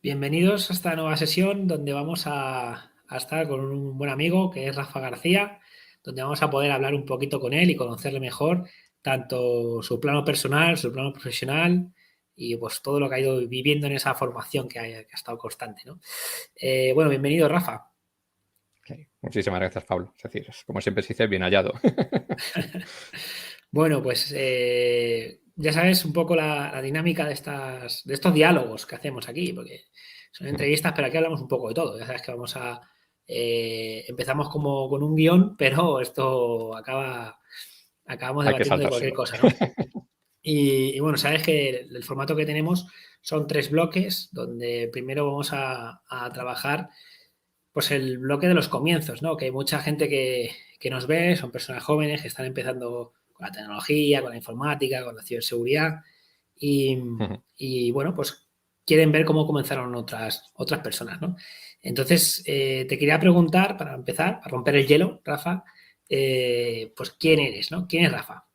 Bienvenidos a esta nueva sesión donde vamos a estar con un buen amigo que es Rafa García, donde vamos a poder hablar un poquito con él y conocerle mejor, tanto su plano personal, su plano profesional y pues todo lo que ha ido viviendo en esa formación que ha estado constante, ¿no? Bueno, bienvenido Rafa. Okay. Muchísimas gracias, Pablo. Es decir, como siempre se dice, bien hallado. Bueno, pues ya sabes un poco la dinámica de estos diálogos que hacemos aquí, porque son entrevistas, pero aquí hablamos un poco de todo. Ya sabes que empezamos como con un guión, pero esto acabamos Hay que debatiendo de cualquier saltárselo. cosa, ¿no? Y bueno, sabes que el formato que tenemos son 3 bloques, donde primero vamos a trabajar pues el bloque de los comienzos, ¿no? Que hay mucha gente que nos ve, son personas jóvenes que están empezando con la tecnología, con la informática, con la ciberseguridad y, y bueno, pues quieren ver cómo comenzaron otras personas, ¿no? Entonces, te quería preguntar, para empezar, para romper el hielo, Rafa, pues ¿quién eres, no? ¿Quién es Rafa?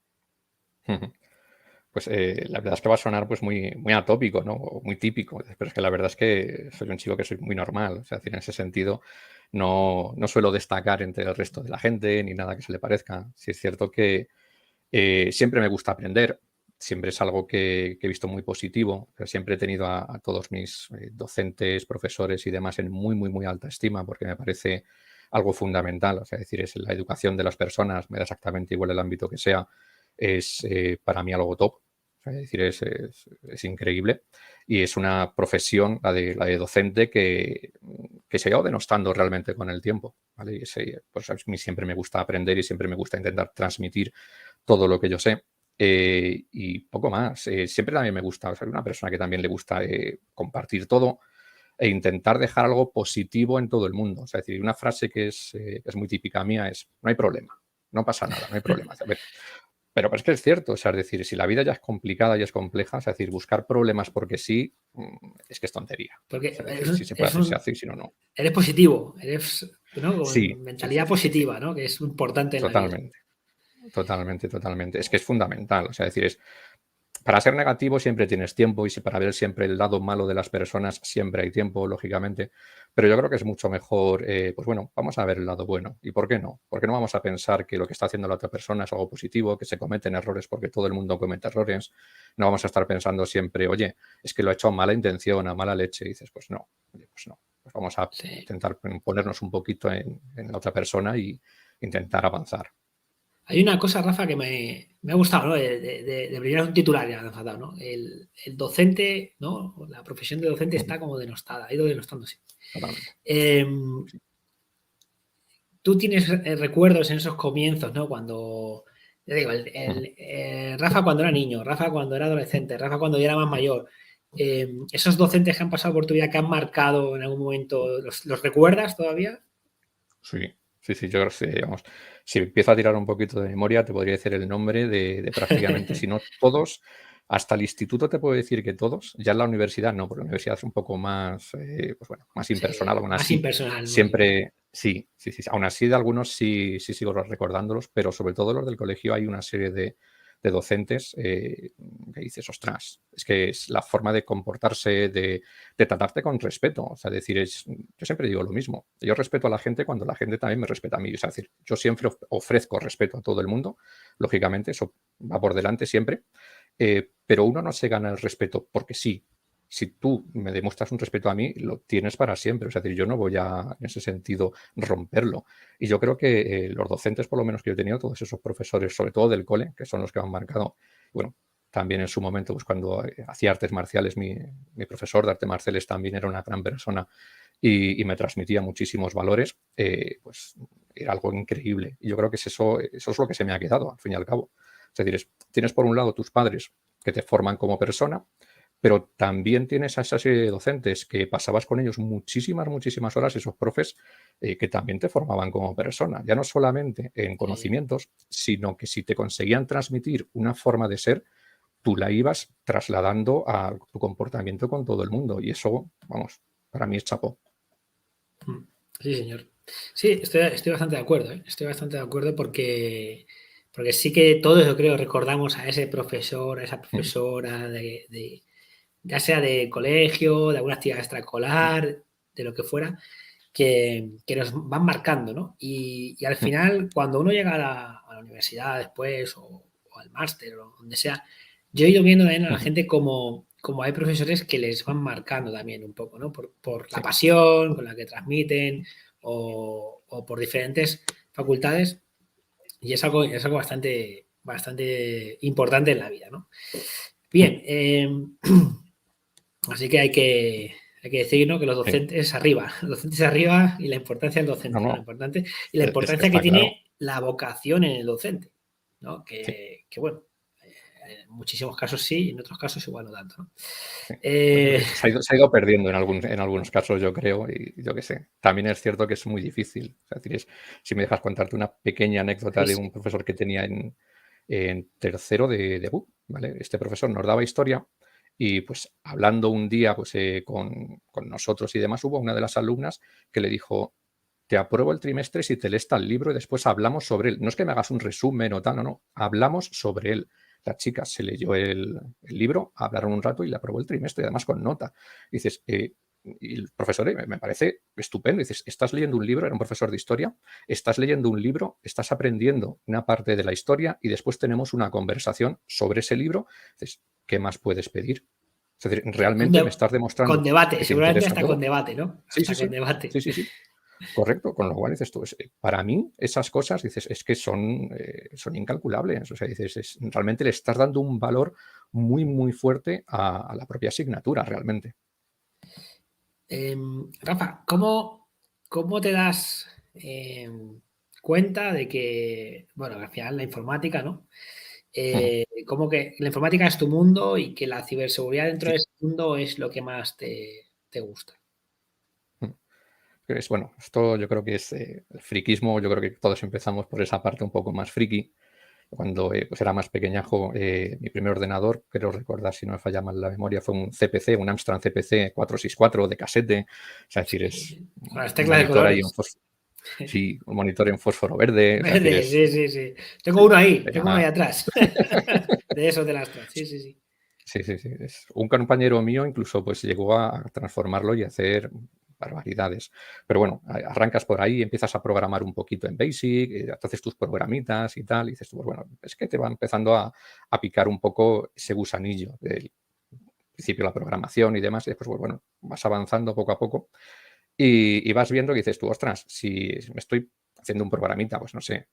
Pues la verdad es que va a sonar pues muy atópico, ¿no? O muy típico, pero es que la verdad es que soy un chico que soy muy normal. O sea, es decir, en ese sentido no suelo destacar entre el resto de la gente ni nada que se le parezca. Sí es cierto que siempre me gusta aprender, siempre es algo que he visto muy positivo, pero siempre he tenido a todos mis docentes, profesores y demás en muy alta estima porque me parece algo fundamental. O sea, es decir, es la educación de las personas, me da exactamente igual el ámbito que sea, es para mí algo top. O sea, es decir, es increíble y es una profesión, la de docente, que se ha ido denostando realmente con el tiempo. ¿Vale? Y pues a mí siempre me gusta aprender y siempre me gusta intentar transmitir todo lo que yo sé. Y poco más. Siempre también me gusta, o sea, una persona que también le gusta compartir todo e intentar dejar algo positivo en todo el mundo. O sea, es decir, una frase que es muy típica mía es: no hay problema, no pasa nada, no hay problema. A ver, pero es que es cierto, o sea, es decir, si la vida ya es complicada y es compleja, es decir, buscar problemas porque sí, es que es tontería. Porque O sea, es decir, si se puede hacer, se hace y si no, no. eres positivo, eres, ¿no? Sí, Con sí, sí, mentalidad sí, sí, sí. positiva, ¿no? Que es importante en la vida. Totalmente, totalmente, totalmente. Es que es fundamental. O sea, es decir, para ser negativo siempre tienes tiempo y si para ver siempre el lado malo de las personas siempre hay tiempo, lógicamente, pero yo creo que es mucho mejor, pues bueno, vamos a ver el lado bueno. ¿Y por qué no? ¿Por qué no vamos a pensar que lo que está haciendo la otra persona es algo positivo, que se cometen errores porque todo el mundo comete errores? No vamos a estar pensando siempre, oye, es que lo ha hecho a mala intención, a mala leche. Y dices, pues no, oye, pues no. Pues vamos a Sí. intentar ponernos un poquito en la otra persona y intentar avanzar. Hay una cosa, Rafa, que me ha gustado, ¿no? De primera un titular ya lanzado, ¿no? El docente, ¿no? La profesión de docente Ujú. está como denostada, ha ido denostándose. Totalmente. Eh, Sí. Tú tienes recuerdos en esos comienzos, ¿no? Cuando, te digo, Ujú. Rafa cuando era niño, Rafa cuando era adolescente, Rafa cuando ya era más mayor. Esos docentes que han pasado por tu vida, que han marcado en algún momento, ¿los recuerdas todavía? Sí, sí, sí, yo creo que sí, digamos, si empiezo a tirar un poquito de memoria, te podría decir el nombre de prácticamente, si no todos, hasta el instituto te puedo decir que todos, ya en la universidad no, porque la universidad es un poco más, pues bueno, más impersonal, Sí, aún más así, impersonal, más impersonal. siempre, sí, sí, sí, aún así de algunos sí sigo recordándolos, pero sobre todo los del colegio hay una serie de docentes que dices, ostras, es que es la forma de comportarse, de tratarte con respeto. O sea, decir, yo siempre digo lo mismo. Yo respeto a la gente cuando la gente también me respeta a mí. O sea, decir, yo siempre ofrezco respeto a todo el mundo. Lógicamente, eso va por delante siempre. Pero uno no se gana el respeto porque sí. Si tú me demuestras un respeto a mí, lo tienes para siempre. O sea, decir, yo no voy a, en ese sentido, romperlo. Y yo creo que los docentes, por lo menos que yo he tenido, todos esos profesores, sobre todo del cole, que son los que me han marcado, bueno, también en su momento, pues cuando hacía artes marciales, mi profesor de artes marciales también era una gran persona y me transmitía muchísimos valores, pues era algo increíble. Y yo creo que eso es lo que se me ha quedado, al fin y al cabo. Es decir, tienes por un lado tus padres que te forman como persona, pero también tienes a esa serie de docentes que pasabas con ellos muchísimas horas, esos profes que también te formaban como persona, ya no solamente en Sí. conocimientos, sino que si te conseguían transmitir una forma de ser, tú la ibas trasladando a tu comportamiento con todo el mundo. Y eso, vamos, para mí es chapó. Sí, señor. Sí, estoy bastante de acuerdo, ¿eh? Estoy bastante de acuerdo porque sí que todos, yo creo, recordamos a ese profesor, a esa profesora ya sea de colegio, de alguna actividad extraescolar, de lo que fuera, que nos van marcando, ¿no? Y al final, cuando uno llega a la universidad después o al máster o donde sea, yo he ido viendo también a la gente como hay profesores que les van marcando también un poco, ¿no? Por la Sí. pasión con la que transmiten o por diferentes facultades y es algo bastante importante en la vida, ¿no? Bien, así que hay que decir, ¿no?, que los Sí. docentes arriba, y la importancia del No, docente, ¿no? no, La importante y la importancia que está claro. tiene la vocación en el docente, ¿no? Sí, Que bueno, en muchísimos casos sí, y en otros casos igual no tanto, ¿no? sí. Se ha ido perdiendo en algunos casos, yo creo, y yo qué sé. También es cierto que es muy difícil. Es decir, si me dejas contarte una pequeña anécdota Sí, de sí. un profesor que tenía en tercero de BUP, ¿vale? Este profesor nos daba historia y pues hablando un día pues, con nosotros y demás, hubo una de las alumnas que le dijo, te apruebo el trimestre si te lees tal libro y después hablamos sobre él. No es que me hagas un resumen o tal, no, no, hablamos sobre él. La chica se leyó el libro, hablaron un rato y le aprobó el trimestre, y además con nota. Dices, y el profesor me parece estupendo. Dices, estás leyendo un libro, era un profesor de historia, estás leyendo un libro, estás aprendiendo una parte de la historia y después tenemos una conversación sobre ese libro. Dices, ¿qué más puedes pedir? Es decir, realmente me estás Con demostrando debate, que te seguramente interesa hasta con algo. debate, ¿no? Sí, sí, Hasta con sí. debate. Sí, sí, sí. Correcto, con lo cual dices tú, para mí esas cosas, dices, es que son incalculables. O sea, dices, realmente le estás dando un valor muy, muy fuerte a la propia asignatura, realmente. Rafa, ¿cómo te das cuenta de que, bueno, al final la informática, ¿no? Ujú. Como que la informática es tu mundo y que la ciberseguridad dentro Sí. de ese mundo es lo que más te gusta. Mm. Bueno, esto yo creo que es el friquismo, yo creo que todos empezamos por esa parte un poco más friki. Cuando pues era más pequeñajo, mi primer ordenador, creo recordar, si no me falla mal la memoria, fue un CPC, un Amstrad CPC 464 de casete. O sea, es decir, es Sí, con las un teclas de monitor ahí colores. sí, un monitor en fósforo verde. O sea, es decir, Verde, es, sí, sí, sí. Tengo uno ahí era, atrás. De esos de las sí, sí, sí. sí, sí, sí. Un compañero mío incluso pues llegó a transformarlo y hacer barbaridades. Pero bueno, arrancas por ahí, empiezas a programar un poquito en Basic, haces tus programitas y tal, y dices tú, pues bueno, es que te va empezando a picar un poco ese gusanillo del principio de la programación y demás, y después, pues bueno, vas avanzando poco a poco y vas viendo que dices tú, ostras, si me estoy haciendo un programita, pues no sé,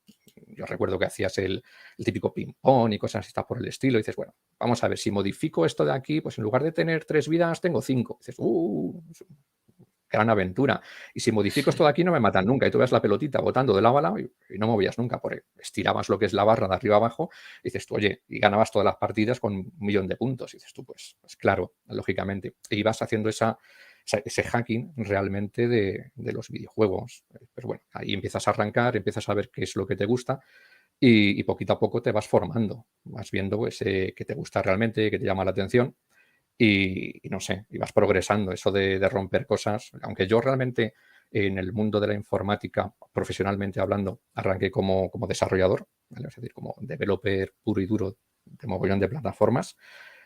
yo recuerdo que hacías el típico ping-pong y cosas así está por el estilo, y dices, bueno, vamos a ver, si modifico esto de aquí, pues en lugar de tener 3 vidas, tengo 5. Dices, gran aventura. Y si modifico esto de aquí, no me matan nunca. Y tú ves la pelotita botando de lado a lado y no movías nunca, porque estirabas lo que es la barra de arriba a abajo, y dices tú, oye, y ganabas todas las partidas con 1.000.000 de puntos. Y dices tú, pues claro, lógicamente. Y ibas haciendo ese hacking realmente de los videojuegos. Pero bueno, ahí empiezas a arrancar, empiezas a ver qué es lo que te gusta y poquito a poco te vas formando, vas viendo pues, qué te gusta realmente, qué te llama la atención y no sé, y vas progresando. Eso de romper cosas, aunque yo realmente en el mundo de la informática, profesionalmente hablando, arranqué como desarrollador, ¿vale? Es decir, como developer puro y duro de mogollón de plataformas.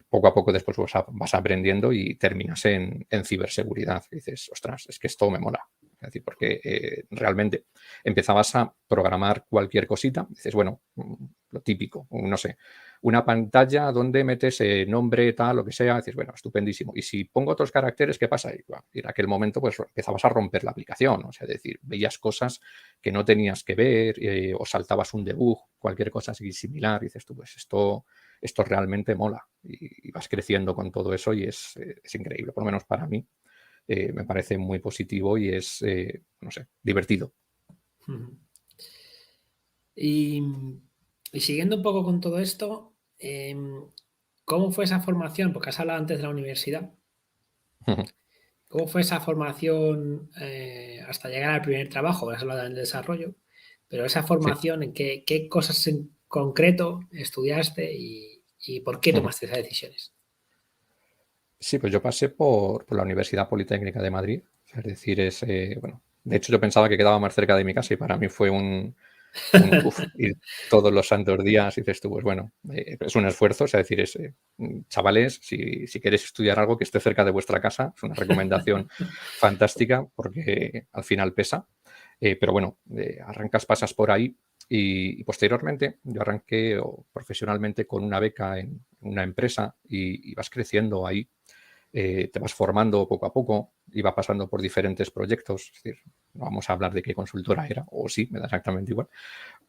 Poco a poco después vas aprendiendo y terminas en ciberseguridad. Y dices, ostras, es que esto me mola. Es decir, porque realmente empezabas a programar cualquier cosita. Dices, bueno, lo típico, no sé, una pantalla donde metes nombre, tal, lo que sea. Dices, bueno, estupendísimo. Y si pongo otros caracteres, ¿qué pasa? Y, bueno, en aquel momento, pues empezabas a romper la aplicación. O sea, es decir, veías cosas que no tenías que ver o saltabas un debug, cualquier cosa así similar. Y dices tú, pues esto realmente mola y vas creciendo con todo eso y es increíble, por lo menos para mí. Me parece muy positivo y es, no sé, divertido. Ujú. Y, y siguiendo un poco con todo esto, ¿cómo fue esa formación? Porque has hablado antes de la universidad. ¿Cómo fue esa formación hasta llegar al primer trabajo? Has hablado del desarrollo, pero esa Sí. formación, ¿en qué cosas en concreto estudiaste y por qué tomaste esas decisiones? Sí, pues yo pasé por la Universidad Politécnica de Madrid. Es decir, bueno, de hecho yo pensaba que quedaba más cerca de mi casa y para mí fue Ir todos los santos días, dices tú, pues bueno, es un esfuerzo, es decir, chavales, si queréis estudiar algo que esté cerca de vuestra casa, es una recomendación fantástica porque al final pesa, pero bueno, arrancas, pasas por ahí y posteriormente yo arranqué profesionalmente con una beca en una empresa y vas creciendo ahí, te vas formando poco a poco, iba pasando por diferentes proyectos, es decir, no vamos a hablar de qué consultora era, o sí, me da exactamente igual,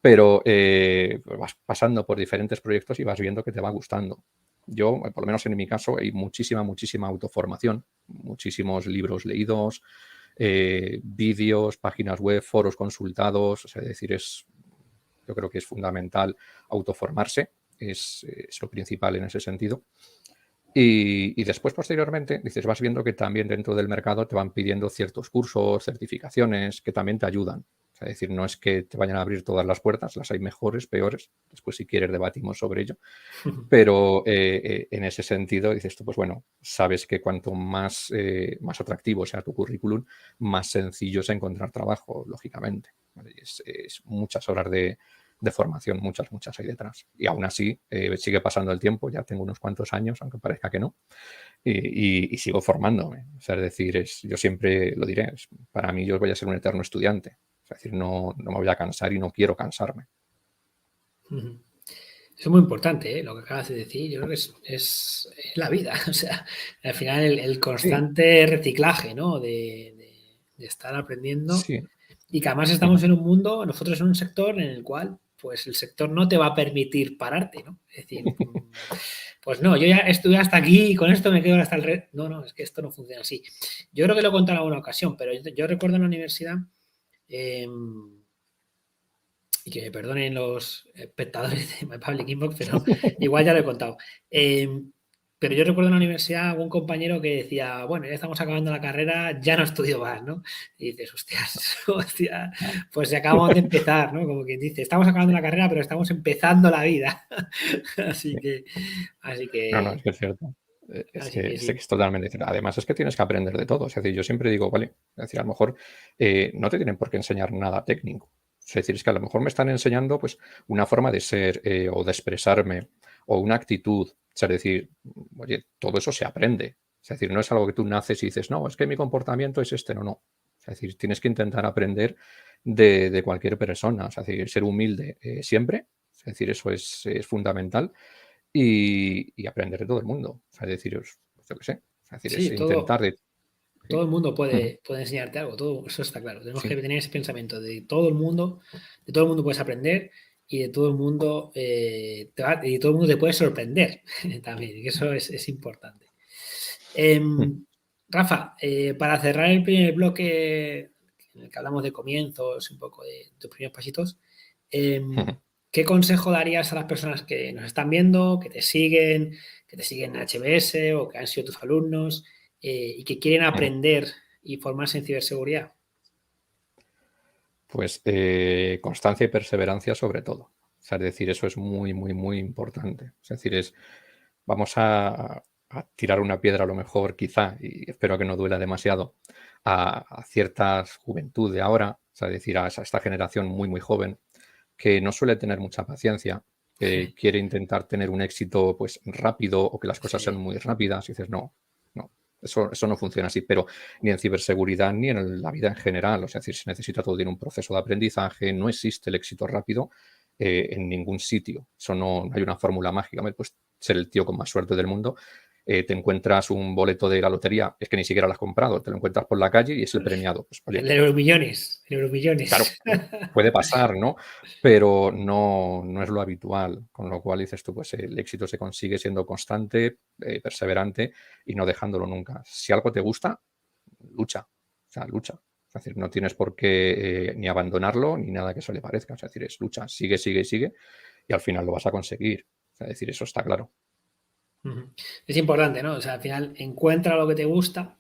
pero pues vas pasando por diferentes proyectos y vas viendo que te va gustando. Yo, por lo menos en mi caso, hay muchísima autoformación, muchísimos libros leídos, vídeos, páginas web, foros consultados, es decir, yo creo que es fundamental autoformarse, es lo principal en ese sentido. Y después, posteriormente, dices, vas viendo que también dentro del mercado te van pidiendo ciertos cursos, certificaciones que también te ayudan. Es decir, no es que te vayan a abrir todas las puertas, las hay mejores, peores. Después, si quieres, debatimos sobre ello. Pero en ese sentido, dices tú, pues bueno, sabes que cuanto más atractivo sea tu currículum, más sencillo es encontrar trabajo, lógicamente. ¿Vale? Es muchas horas de formación, muchas hay detrás. Y aún así, sigue pasando el tiempo, ya tengo unos cuantos años, aunque parezca que no, y sigo formándome. O sea, es decir, yo siempre lo diré, para mí yo voy a ser un eterno estudiante. Es decir, no me voy a cansar y no quiero cansarme. Eso es muy importante, ¿eh? Lo que acabas de decir. Yo creo que es la vida. O sea, al final el Sí, constante reciclaje, ¿no? De estar aprendiendo sí. y que además estamos Ujú. en un mundo, nosotros en un sector en el cual pues el sector no te va a permitir pararte, ¿no? Es decir, pues no, yo ya estuve hasta aquí y con esto me quedo hasta el resto. No, no, es que esto no funciona así. Yo creo que lo he contado en alguna ocasión, pero yo recuerdo en la universidad, eh, y que me perdonen los espectadores de My Public Inbox, pero igual ya lo he contado. Pero yo recuerdo en la universidad algún compañero que decía, bueno, ya estamos acabando la carrera, ya no estudio más, ¿no? Y dices, hostias, hostia, pues ya acabamos de empezar, ¿no? Como quien dice, estamos acabando la carrera, pero estamos empezando la vida. así que, así No, que, es que es cierto. así que Es que sí. es totalmente cierto. Además, es que tienes que aprender de todo. Es decir, yo siempre digo, vale, es decir, a lo mejor no te tienen por qué enseñar nada técnico. Es decir, es que a lo mejor me están enseñando pues una forma de ser o de expresarme o una actitud. Es decir, oye, todo eso se aprende. Es decir, no es algo que tú naces y dices, no, es que mi comportamiento es este, no. Es decir, tienes que intentar aprender de cualquier persona. Es decir, ser humilde siempre. Es decir, eso es fundamental y aprender de todo el mundo. O sea, es decir, pues yo qué sé, es decir, es Sí, todo, intentar de... todo Sí, el mundo ujú, puede enseñarte algo, todo, eso está claro. Tenemos que sí, tener ese pensamiento de todo el mundo puedes aprender y de todo el mundo, y todo el mundo te puede sorprender también, y eso es importante. mm, Rafa, para cerrar el primer bloque en el que hablamos de comienzos, un poco de tus primeros pasitos, ujú, ¿qué consejo darías a las personas que nos están viendo, que te siguen en HBS o que han sido tus alumnos y que quieren ujú. aprender y formarse en ciberseguridad? Pues constancia y perseverancia sobre todo. O sea, es decir, eso es muy importante. Es decir, vamos a tirar una piedra a lo mejor, quizá, y espero que no duela demasiado, a cierta juventud de ahora, o sea, es decir, a esta generación muy joven, que no suele tener mucha paciencia, que quiere intentar tener un éxito pues rápido o que las cosas sean Sí, muy rápidas, y dices, no, eso no funciona así, pero ni en ciberseguridad ni en la vida en general, o sea, es decir, se necesita todo, tiene un proceso de aprendizaje, no existe el éxito rápido en ningún sitio, eso no hay una fórmula mágica, pues ser el tío con más suerte del mundo, te encuentras un boleto de la lotería, es que ni siquiera lo has comprado, te lo encuentras por la calle y es el premiado, pues oye, el Euromillones, el claro, Euromillones. puede pasar, ¿no? Pero no es lo habitual, con lo cual dices tú, pues el éxito se consigue siendo constante, perseverante y no dejándolo nunca. Si algo te gusta, lucha, o sea, lucha. Es decir, no tienes por qué ni abandonarlo ni nada que eso le parezca. Es decir, es lucha, sigue y al final lo vas a conseguir. O sea, es decir, eso está claro. Es importante, ¿no? O sea, al final encuentra lo que te gusta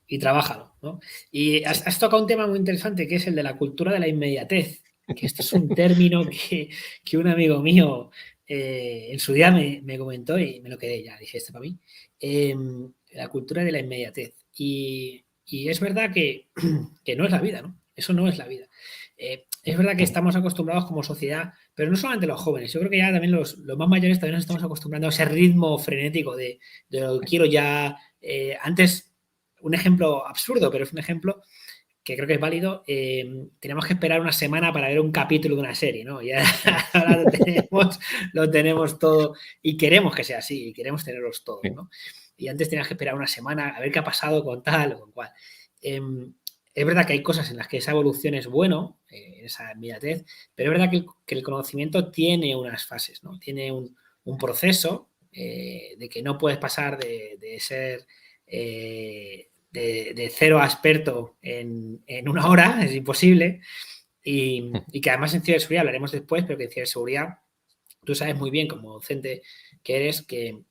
y trabájalo, ¿no? Y Sí. has tocado un tema muy interesante que es el de la cultura de la inmediatez, que esto es un término que un amigo mío en su día me comentó y me lo quedé ya, dije, este para mí. La cultura de la inmediatez. Y es verdad que no es la vida, ¿no? Eso no es la vida. es verdad que estamos acostumbrados como sociedad, pero no solamente los jóvenes, yo creo que ya también los más mayores también nos estamos acostumbrando a ese ritmo frenético de lo que quiero ya. Antes, un ejemplo absurdo, pero es un ejemplo que creo que es válido. Teníamos que esperar una semana para ver un capítulo de una serie, ¿no? Ya ahora lo tenemos todo y queremos que sea así, y queremos tenerlos todos, ¿no? Y antes tenías que esperar una semana a ver qué ha pasado con tal o con cual. Es verdad que hay cosas en las que esa evolución es bueno, esa inmediatez, pero es verdad que el conocimiento tiene unas fases, ¿no? Tiene un proceso de que no puedes pasar de ser de cero a experto en una hora, es imposible, y que además en ciberseguridad hablaremos después, pero que en ciberseguridad tú sabes muy bien como docente que eres que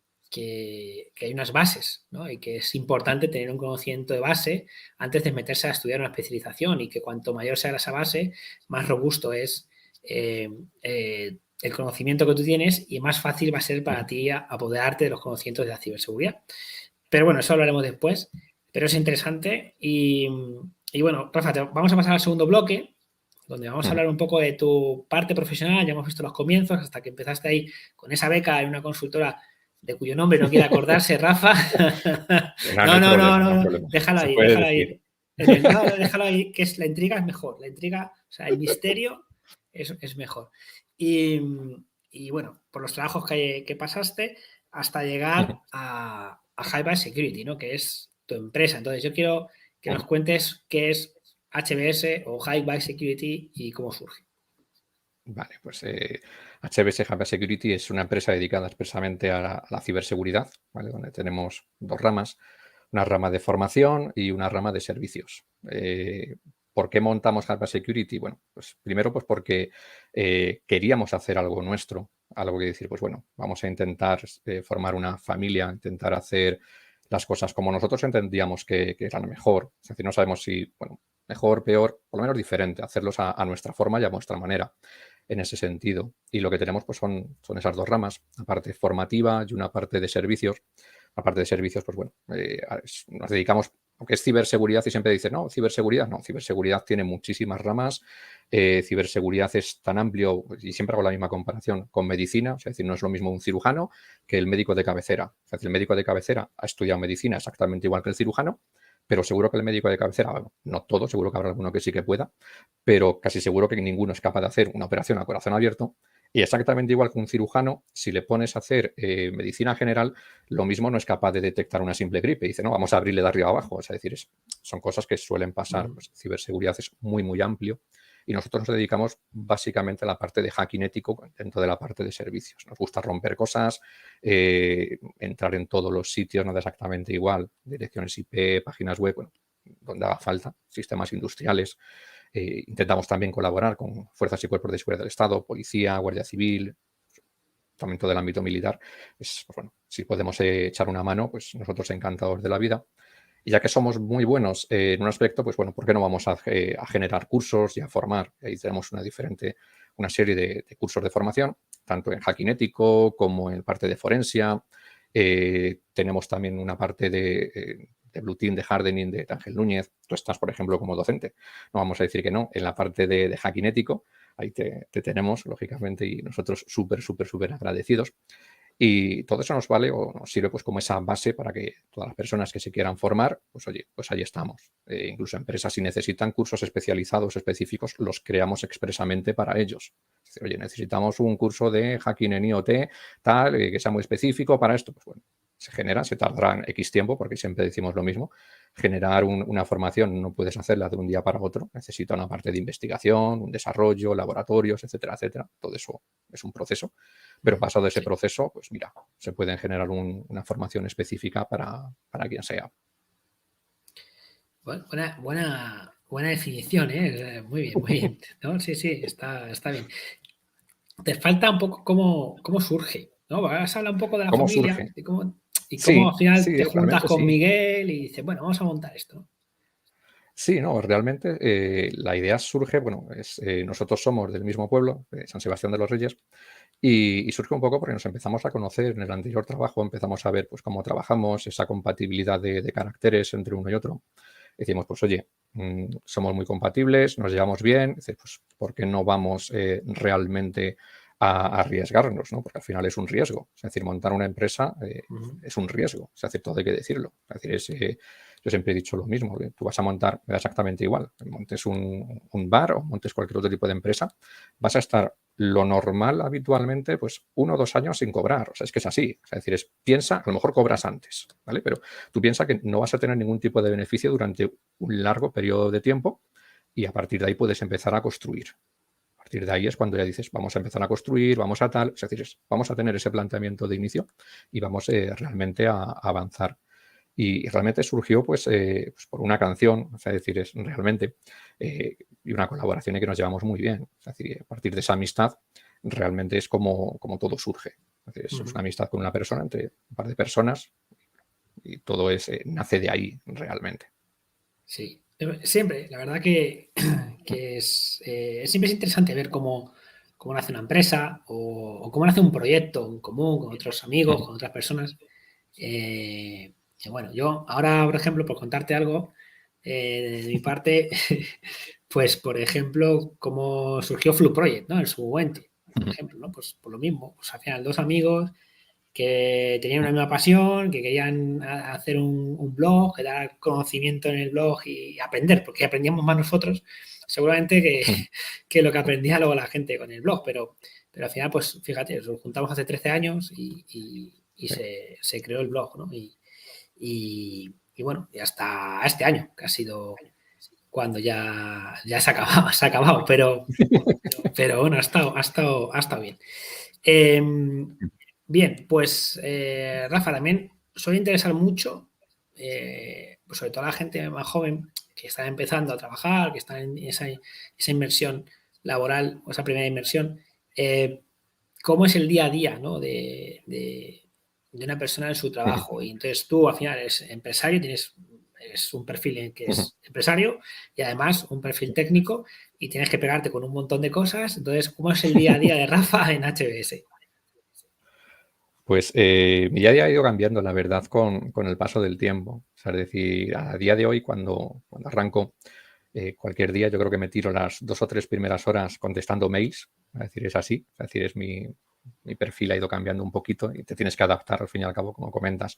hay unas bases, ¿no? Y que es importante tener un conocimiento de base antes de meterse a estudiar una especialización y que cuanto mayor sea esa base, más robusto es el conocimiento que tú tienes y más fácil va a ser para ti apoderarte de los conocimientos de la ciberseguridad. Pero bueno, eso hablaremos después, pero es interesante y bueno, Rafa, vamos a pasar al segundo bloque, donde vamos a hablar un poco de tu parte profesional. Ya hemos visto los comienzos hasta que empezaste ahí con esa beca en una consultora de cuyo nombre no quiere acordarse, Rafa. No, déjalo ahí, déjalo ahí. No, déjalo ahí, que la intriga es mejor. La intriga, o sea, el misterio es mejor. Y bueno, por los trabajos que pasaste hasta llegar a High Security, ¿no? Que es tu empresa. Entonces, yo quiero que nos cuentes qué es HBS o High Security y cómo surge. Vale, pues HBS High Security es una empresa dedicada expresamente a la ciberseguridad, ¿vale? Donde tenemos dos ramas, una rama de formación y una rama de servicios. ¿Por qué montamos High Security? Bueno, pues primero pues porque queríamos hacer algo nuestro, algo que decir, pues bueno, vamos a intentar formar una familia, intentar hacer las cosas como nosotros entendíamos que eran mejor. Es decir, no sabemos si, bueno, mejor, peor, por lo menos diferente, hacerlos a nuestra forma y a nuestra manera en ese sentido. Y lo que tenemos pues son esas dos ramas, una parte formativa y una parte de servicios. La parte de servicios, pues bueno, nos dedicamos, aunque es ciberseguridad y siempre dice, no, ciberseguridad tiene muchísimas ramas. Ciberseguridad es tan amplio y siempre hago la misma comparación con medicina, es decir, no es lo mismo un cirujano que el médico de cabecera. Es decir, el médico de cabecera ha estudiado medicina exactamente igual que el cirujano, pero seguro que el médico de cabecera, bueno, no todo, seguro que habrá alguno que sí que pueda, pero casi seguro que ninguno es capaz de hacer una operación a corazón abierto. Y exactamente igual que un cirujano, si le pones a hacer medicina general, lo mismo no es capaz de detectar una simple gripe. Dice, no, vamos a abrirle de arriba abajo. Es decir, son cosas que suelen pasar. Pues, ciberseguridad es muy, muy amplio. Y nosotros nos dedicamos básicamente a la parte de hacking ético dentro de la parte de servicios. Nos gusta romper cosas, entrar en todos los sitios, no exactamente igual, direcciones IP, páginas web, bueno, donde haga falta, sistemas industriales. Intentamos también colaborar con fuerzas y cuerpos de seguridad del Estado, policía, guardia civil, también todo el ámbito militar. Pues bueno, si podemos echar una mano, pues nosotros encantados de la vida. Y ya que somos muy buenos en un aspecto, pues bueno, ¿por qué no vamos a generar cursos y a formar? Ahí tenemos una serie de cursos de formación, tanto en hacking ético como en parte de forensia. Tenemos también una parte de Blue Team, de hardening de Ángel Núñez. Tú estás, por ejemplo, como docente. No vamos a decir que no. En la parte de hacking ético, ahí te tenemos, lógicamente, y nosotros súper, súper, súper agradecidos. Y todo eso nos vale o nos sirve pues como esa base para que todas las personas que se quieran formar, pues oye, pues ahí estamos. Incluso empresas si necesitan cursos especializados, específicos, los creamos expresamente para ellos. Es decir, oye, necesitamos un curso de hacking en IoT, tal, que sea muy específico para esto. Pues bueno, se genera, se tardará X tiempo, porque siempre decimos lo mismo. Generar una formación no puedes hacerla de un día para otro. Necesita una parte de investigación, un desarrollo, laboratorios, etcétera, etcétera. Todo eso es un proceso. Pero pasado ese proceso, pues mira, se pueden generar una formación específica para quien sea. Buena definición, ¿eh? Muy bien, muy bien. ¿No? Sí, está bien. Te falta un poco cómo surge, ¿no? Vas a hablar un poco de la ¿Cómo familia surge? y cómo Sí, al final sí, te juntas realmente con sí. Miguel y dices, bueno, vamos a montar esto. Sí, no, realmente la idea surge, bueno, nosotros somos del mismo pueblo, de San Sebastián de los Reyes, y surge un poco porque nos empezamos a conocer en el anterior trabajo, empezamos a ver pues cómo trabajamos, esa compatibilidad de caracteres entre uno y otro. decimos, pues oye, somos muy compatibles, nos llevamos bien, dices, pues ¿por qué no vamos realmente a arriesgarnos, ¿no? Porque al final es un riesgo. Es decir, montar una empresa es un riesgo. Es decir, todo hay que decirlo. Es decir, yo siempre he dicho lo mismo. Tú vas a montar exactamente igual. Montes un bar o montes cualquier otro tipo de empresa, vas a estar lo normal habitualmente, pues 1 o 2 años sin cobrar. O sea, es que es así. Es decir, piensa, a lo mejor cobras antes, ¿vale? Pero tú piensas que no vas a tener ningún tipo de beneficio durante un largo periodo de tiempo y a partir de ahí puedes empezar a construir. A partir de ahí es cuando ya dices, vamos a empezar a construir, vamos a tal, es decir, vamos a tener ese planteamiento de inicio y vamos realmente a avanzar. Y realmente surgió pues por una canción, es decir, es realmente y una colaboración y que nos llevamos muy bien. Es decir, a partir de esa amistad realmente es como todo surge. Es decir, es una amistad con una persona, entre un par de personas y todo nace de ahí realmente. Sí, siempre, la verdad que siempre es interesante ver cómo nace una empresa o cómo nace un proyecto en común con otros amigos, con otras personas. Y bueno, yo ahora, por ejemplo, por contarte algo, de mi parte, pues, por ejemplo, cómo surgió Flu Project, ¿no? En su momento, por ejemplo, ¿no? Pues por lo mismo, pues al final 2 amigos que tenían una misma pasión, que querían hacer un blog, que dar conocimiento en el blog y aprender, porque aprendíamos más nosotros, seguramente que lo que aprendía luego la gente con el blog, pero al final, pues fíjate, nos juntamos hace 13 años y se creó el blog, ¿no? Y bueno, y hasta este año, que ha sido cuando ya se ha acabado, pero bueno, ha estado bien. Bien, pues Rafa, también suele interesar mucho, pues sobre todo a la gente más joven que está empezando a trabajar, que está en esa inmersión laboral o esa primera inmersión, cómo es el día a día, ¿no? de una persona en su trabajo. Y entonces tú al final eres empresario, eres un perfil en que es empresario y además un perfil técnico y tienes que pegarte con un montón de cosas. Entonces, ¿cómo es el día a día de Rafa en HBS? Pues mi día a día ha ido cambiando, la verdad, con el paso del tiempo. O sea, es decir, a día de hoy, cuando arranco cualquier día, yo creo que me tiro las 2 o 3 primeras horas contestando mails. Es decir, es así. Es decir, mi perfil ha ido cambiando un poquito y te tienes que adaptar al fin y al cabo, como comentas.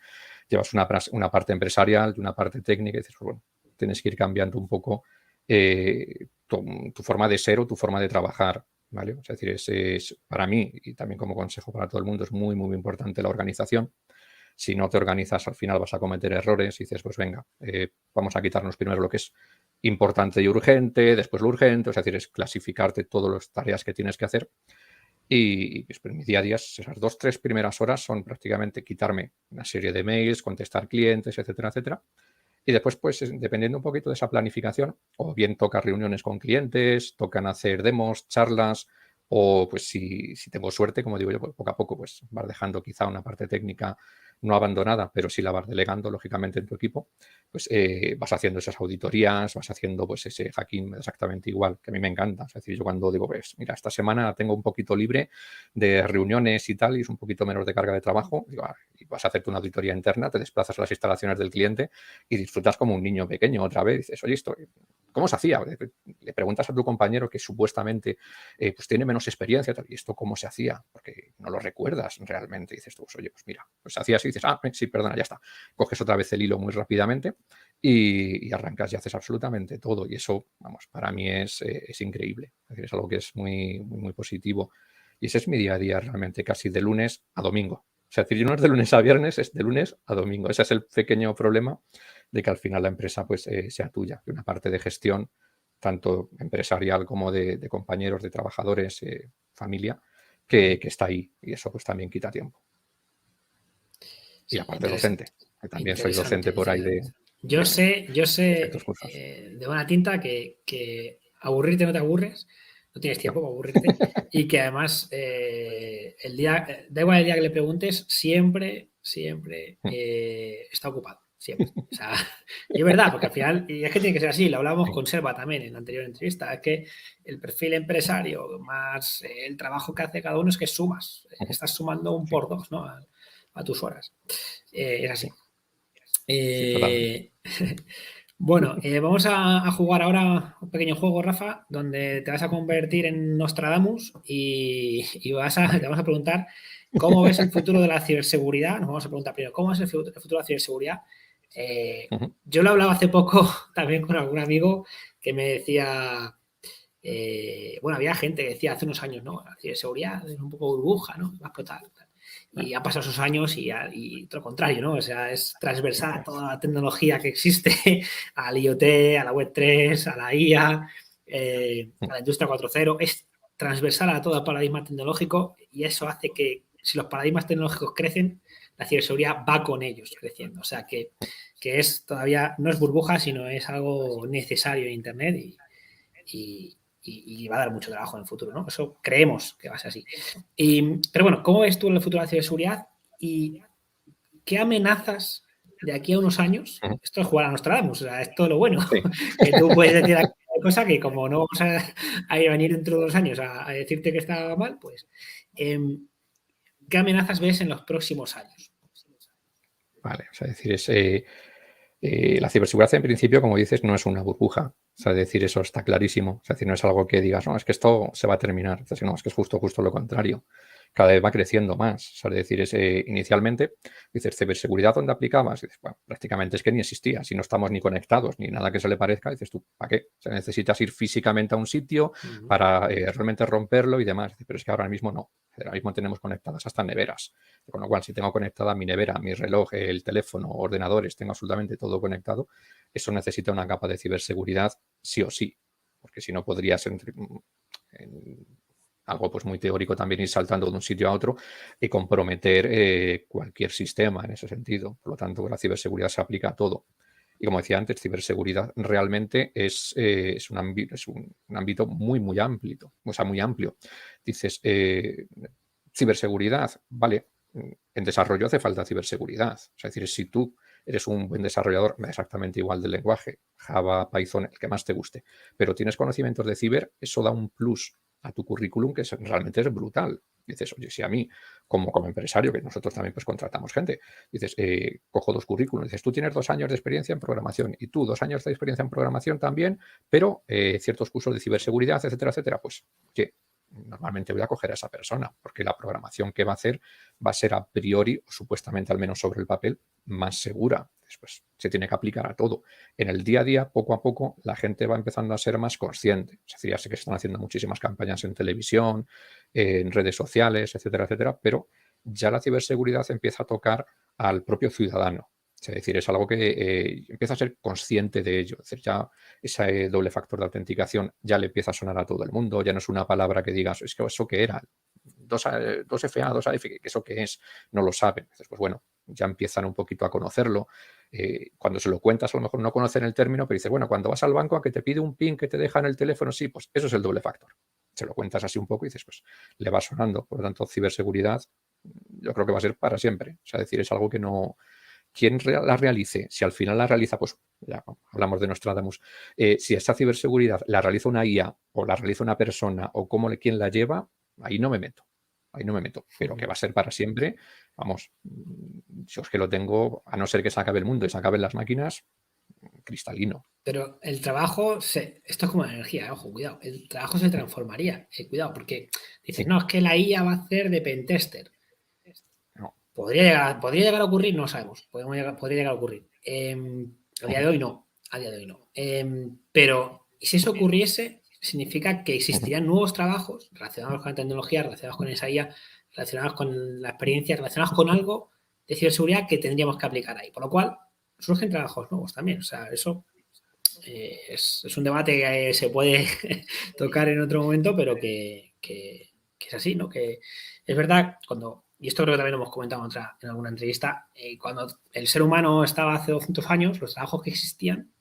Llevas una parte empresarial y una parte técnica y dices, pues bueno, tienes que ir cambiando un poco tu forma de ser o tu forma de trabajar. ¿Vale? Es decir, para mí y también como consejo para todo el mundo es muy, muy importante la organización. Si no te organizas, al final vas a cometer errores y dices, pues venga, vamos a quitarnos primero lo que es importante y urgente, después lo urgente, es decir, es clasificarte todas las tareas que tienes que hacer. Y pues, mi día a día, esas 2 o 3 primeras horas son prácticamente quitarme una serie de mails, contestar clientes, etcétera, etcétera. Y después, pues, dependiendo un poquito de esa planificación, o bien toca reuniones con clientes, tocan hacer demos, charlas, o pues si tengo suerte, como digo yo, pues, poco a poco, pues vas dejando quizá una parte técnica no abandonada, pero sí la vas delegando, lógicamente, en tu equipo, pues vas haciendo esas auditorías, vas haciendo pues ese hacking exactamente igual, que a mí me encanta. Es decir, yo cuando digo, pues mira, esta semana tengo un poquito libre de reuniones y tal, y es un poquito menos de carga de trabajo, digo, y vas a hacerte una auditoría interna, te desplazas a las instalaciones del cliente y disfrutas como un niño pequeño otra vez. Dices, oye, esto, ¿cómo se hacía? Le preguntas a tu compañero que supuestamente pues tiene menos experiencia, y esto cómo se hacía, porque no lo recuerdas realmente. Y dices tú, pues, oye, pues mira, pues hacía así, dices, sí, perdona, ya está. Coges otra vez el hilo muy rápidamente y arrancas y haces absolutamente todo. Y eso, vamos, para mí es increíble. Es decir, es algo que es muy, muy, muy positivo. Y ese es mi día a día realmente, casi de lunes a domingo. O sea, decir, no es de lunes a viernes, es de lunes a domingo. Ese es el pequeño problema de que al final la empresa pues sea tuya. Y una parte de gestión, tanto empresarial como de compañeros, de trabajadores, familia, que está ahí. Y eso pues también quita tiempo. Y Sí, aparte docente, que también soy docente interesante. por ahí Yo sé ciertos cursos. de buena tinta que aburrirte no te aburres, no tienes tiempo para aburrirte y que además da igual el día que le preguntes, siempre está ocupado, siempre. O sea, y es verdad, porque al final, y es que tiene que ser así, lo hablábamos con Selva también en la anterior entrevista, es que el perfil empresario más el trabajo que hace cada uno es que sumas, estás sumando un por dos, ¿no? A tus horas. Es así. Sí, totalmente. Bueno, vamos a jugar ahora un pequeño juego, Rafa, donde te vas a convertir en Nostradamus y te vamos a preguntar cómo ves el futuro de la ciberseguridad. Nos vamos a preguntar primero, ¿cómo es el futuro de la ciberseguridad? Yo lo hablaba hace poco también con algún amigo que me decía, bueno, había gente que decía hace unos años, ¿no? La ciberseguridad es un poco burbuja, ¿no? Va a explotar. Y han pasado esos años y todo lo contrario, ¿no? O sea, es transversal a toda la tecnología que existe, al IoT, a la Web3, a la IA, a la industria 4.0, es transversal a todo el paradigma tecnológico y eso hace que si los paradigmas tecnológicos crecen, la ciberseguridad va con ellos creciendo. O sea, que es todavía, no es burbuja, sino es algo necesario en Internet y va a dar mucho trabajo en el futuro, ¿no? Eso creemos que va a ser así. Pero bueno, ¿cómo ves tú el futuro de la ciberseguridad y qué amenazas de aquí a unos años? Esto es jugar a Nostradamus, o sea, es todo lo bueno. Sí. Que tú puedes decir aquella cosa que como no vamos a venir dentro de 2 años a decirte que está mal, pues ¿qué amenazas ves en los próximos años? Vale, o sea, decir, la ciberseguridad en principio, como dices, no es una burbuja. O sea, decir, eso está clarísimo. Es decir, no es algo que digas, no, es que esto se va a terminar. Es decir, no, es que es justo lo contrario. Cada vez va creciendo más. O sea, es decir, inicialmente, dices, ciberseguridad, ¿dónde aplicabas? Y dices, bueno, prácticamente es que ni existía. Si no estamos ni conectados, ni nada que se le parezca, dices tú, ¿para qué? O sea, necesitas ir físicamente a un sitio para realmente romperlo y demás. Pero es que ahora mismo no. Ahora mismo tenemos conectadas hasta neveras. Con lo cual, si tengo conectada mi nevera, mi reloj, el teléfono, ordenadores, tengo absolutamente todo conectado, eso necesita una capa de ciberseguridad sí o sí, porque si no podrías en algo pues muy teórico también ir saltando de un sitio a otro y comprometer cualquier sistema en ese sentido. Por lo tanto, la ciberseguridad se aplica a todo. Y como decía antes, ciberseguridad realmente es un ámbito muy amplio. O sea, muy amplio. Dices, ciberseguridad, vale, en desarrollo hace falta ciberseguridad. Es decir, si tú eres un buen desarrollador, exactamente igual del lenguaje, Java, Python, el que más te guste, pero tienes conocimientos de ciber, eso da un plus a tu currículum que realmente es brutal. Dices, oye, si a mí, como empresario, que nosotros también pues contratamos gente, dices, cojo 2 currículums, dices, tú tienes 2 años de experiencia en programación y tú 2 años de experiencia en programación también, pero ciertos cursos de ciberseguridad, etcétera, pues, oye, normalmente voy a coger a esa persona, porque la programación que va a hacer va a ser a priori, o supuestamente al menos sobre el papel, más segura. Después se tiene que aplicar a todo. En el día a día, poco a poco, la gente va empezando a ser más consciente. Es decir, ya sé que se están haciendo muchísimas campañas en televisión, en redes sociales, etcétera, pero ya la ciberseguridad empieza a tocar al propio ciudadano. Es decir, es algo que empieza a ser consciente de ello. Es decir, ya ese doble factor de autenticación ya le empieza a sonar a todo el mundo, ya no es una palabra que digas, es que eso qué era, 2FA, 2AF, ¿que eso qué es? No lo saben. Entonces, pues bueno, ya empiezan un poquito a conocerlo. Cuando se lo cuentas, a lo mejor no conocen el término, pero dices, bueno, cuando vas al banco a que te pide un PIN que te deja en el teléfono, sí, pues eso es el doble factor. Se lo cuentas así un poco y dices, pues le va sonando. Por lo tanto, ciberseguridad yo creo que va a ser para siempre. O sea, decir, es algo que no... ¿Quién la realice? Si al final la realiza, pues ya hablamos de Nostradamus, si esa ciberseguridad la realiza una IA o la realiza una persona o quién la lleva, ahí no me meto. Pero que va a ser para siempre, vamos, yo es que lo tengo, a no ser que se acabe el mundo y se acaben las máquinas, cristalino. Pero el trabajo, esto es como la energía, ojo, cuidado, el trabajo se transformaría, cuidado, porque dices, no, es que la IA va a hacer de pentester. No. ¿Podría llegar a ocurrir? No sabemos, podría llegar a ocurrir. A día de hoy no, pero si eso ocurriese, significa que existirían nuevos trabajos relacionados con la tecnología, relacionados con esa IA, relacionados con la experiencia, relacionados con algo de ciberseguridad que tendríamos que aplicar ahí. Por lo cual, surgen trabajos nuevos también. O sea, eso es un debate que se puede tocar en otro momento, pero que es así, ¿no? Que es verdad, y esto creo que también lo hemos comentado en alguna entrevista, cuando el ser humano estaba hace 200 años, los trabajos que existían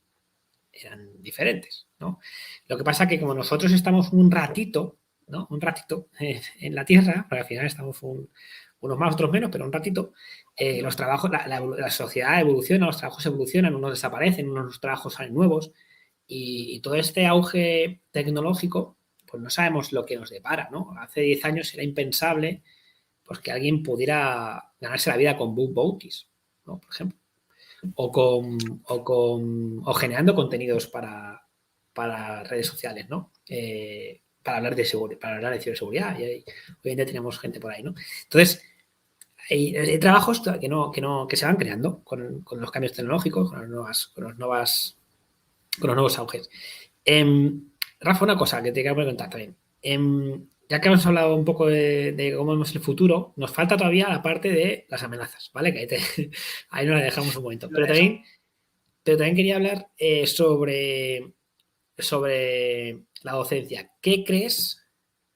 eran diferentes, ¿no? Lo que pasa es que como nosotros estamos un ratito, ¿no? Un ratito en la Tierra, porque al final estamos unos más, otros menos, pero un ratito, los trabajos, la sociedad evoluciona, los trabajos evolucionan, unos desaparecen, unos trabajos salen nuevos, y todo este auge tecnológico, pues no sabemos lo que nos depara, ¿no? Hace 10 años era impensable pues, que alguien pudiera ganarse la vida con bug bounties, ¿no? Por ejemplo. o generando contenidos para redes sociales, ¿no? Para hablar de para hablar de ciberseguridad. Y hoy en día tenemos gente por ahí, ¿no? Entonces, hay trabajos que se van creando con los cambios tecnológicos, con los nuevos auges. Rafa, una cosa que te quiero preguntar también. Ya que hemos hablado un poco de cómo vemos el futuro, nos falta todavía la parte de las amenazas, ¿vale? Que ahí no la dejamos un momento. Pero también quería hablar sobre la docencia. ¿Qué crees?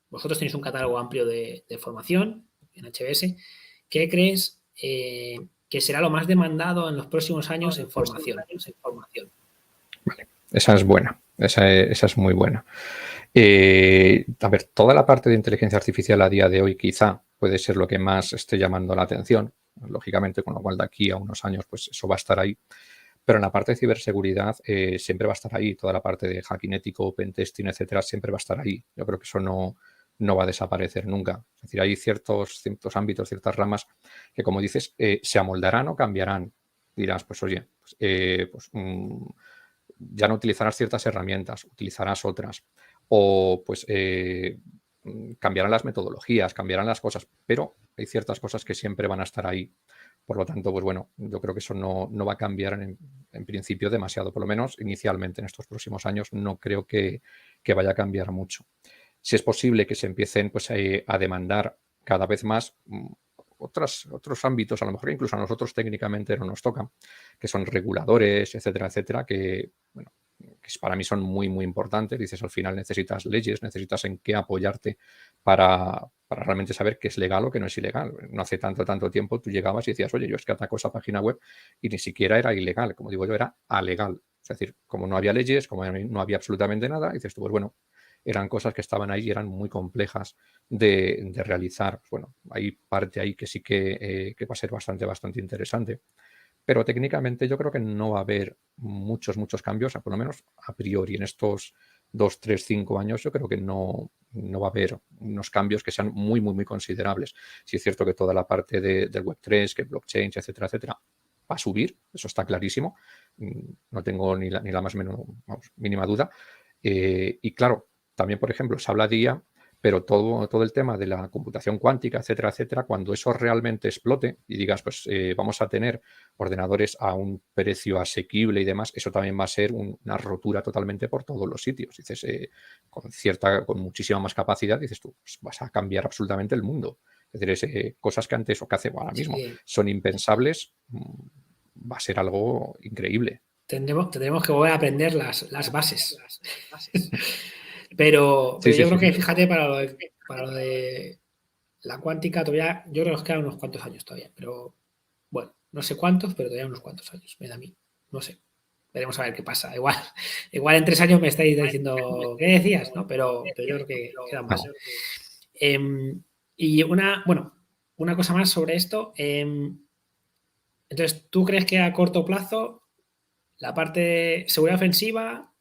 Vosotros tenéis un catálogo amplio de formación en HBS. ¿Qué crees que será lo más demandado en los próximos años en formación? Vale, esa es buena. Esa es muy buena. A ver, toda la parte de inteligencia artificial a día de hoy quizá puede ser lo que más esté llamando la atención, lógicamente, con lo cual de aquí a unos años pues eso va a estar ahí. Pero en la parte de ciberseguridad siempre va a estar ahí. Toda la parte de hacking ético, pentesting, etcétera, siempre va a estar ahí. Yo creo que eso no va a desaparecer nunca. Es decir, hay ciertos ámbitos, ciertas ramas que, como dices, se amoldarán o cambiarán. Dirás, pues oye, ya no utilizarás ciertas herramientas, utilizarás otras. O pues cambiarán las metodologías, cambiarán las cosas, pero hay ciertas cosas que siempre van a estar ahí. Por lo tanto, pues bueno, yo creo que eso no va a cambiar en principio demasiado, por lo menos inicialmente en estos próximos años no creo que vaya a cambiar mucho. Si es posible que se empiecen pues, a demandar cada vez más otros ámbitos, a lo mejor incluso a nosotros técnicamente no nos tocan, que son reguladores, etcétera, etcétera, que, bueno, que para mí son muy, muy importantes. Dices, al final necesitas leyes, necesitas en qué apoyarte para realmente saber qué es legal o qué no es ilegal. No hace tanto tiempo tú llegabas y decías, oye, yo es que ataco esa página web y ni siquiera era ilegal, como digo yo, era alegal. Es decir, como no había leyes, como no había absolutamente nada, dices tú, pues bueno, eran cosas que estaban ahí y eran muy complejas de realizar. Bueno, hay parte ahí que sí que va a ser bastante interesante. Pero técnicamente yo creo que no va a haber muchos cambios, por lo menos a priori en estos 2, 3, 5 años, yo creo que no va a haber unos cambios que sean muy considerables. Sí es cierto que toda la parte del Web3, que blockchain, etcétera, va a subir, eso está clarísimo, no tengo ni la más mínima duda. Y claro, también, por ejemplo, se habla de IA, pero todo el tema de la computación cuántica, etcétera, cuando eso realmente explote y digas, pues vamos a tener ordenadores a un precio asequible y demás, eso también va a ser una rotura totalmente por todos los sitios. Dices, con muchísima más capacidad, dices tú, pues vas a cambiar absolutamente el mundo. Es decir, cosas que antes o que hace ahora mismo son impensables, va a ser algo increíble. Tendremos que volver a aprender las bases. Pero yo creo que, fíjate, para lo de la cuántica, todavía, yo creo que nos quedan unos cuantos años todavía, pero bueno, no sé cuántos, pero todavía unos cuantos años, me da a mí, no sé. Veremos a ver qué pasa. Igual en 3 años me estáis diciendo, ¿qué decías? ¿No? Pero yo creo que quedan más. Y una cosa más sobre esto. Entonces, ¿tú crees que a corto plazo la parte de seguridad defensiva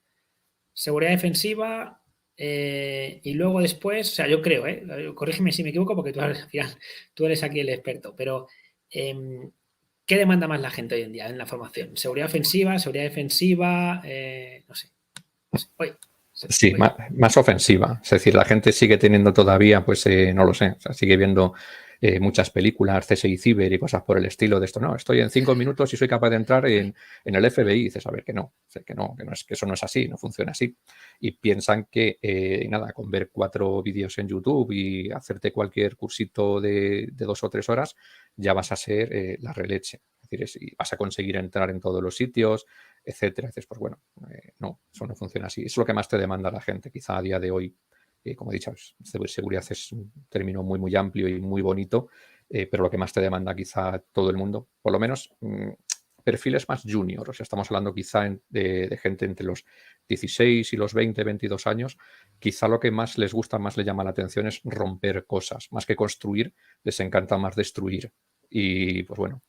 y luego después, o sea, yo creo, corrígeme si me equivoco porque al final tú eres aquí el experto, pero ¿qué demanda más la gente hoy en día en la formación? ¿Seguridad ofensiva, seguridad defensiva? No sé. Oye, sí, más ofensiva. Es decir, la gente sigue teniendo todavía, pues no lo sé, o sea, sigue viendo muchas películas, CSI Cyber y cosas por el estilo de esto. No, estoy en 5 minutos y soy capaz de entrar en el FBI. Y dices, a ver, que no, que eso no es así, no funciona así. Y piensan que, nada, con ver 4 vídeos en YouTube y hacerte cualquier cursito de 2 o 3 horas, ya vas a ser la releche. Es decir, vas a conseguir entrar en todos los sitios, etcétera. Dices, pues bueno, no, eso no funciona así. Es lo que más te demanda la gente, quizá a día de hoy. Como he dicho, seguridad es un término muy amplio y muy bonito, pero lo que más te demanda quizá todo el mundo, por lo menos perfiles más junior. O sea, estamos hablando quizá de gente entre los 16 y los 20, 22 años. Quizá lo que más les gusta, más les llama la atención es romper cosas. Más que construir, les encanta más destruir. Y pues bueno,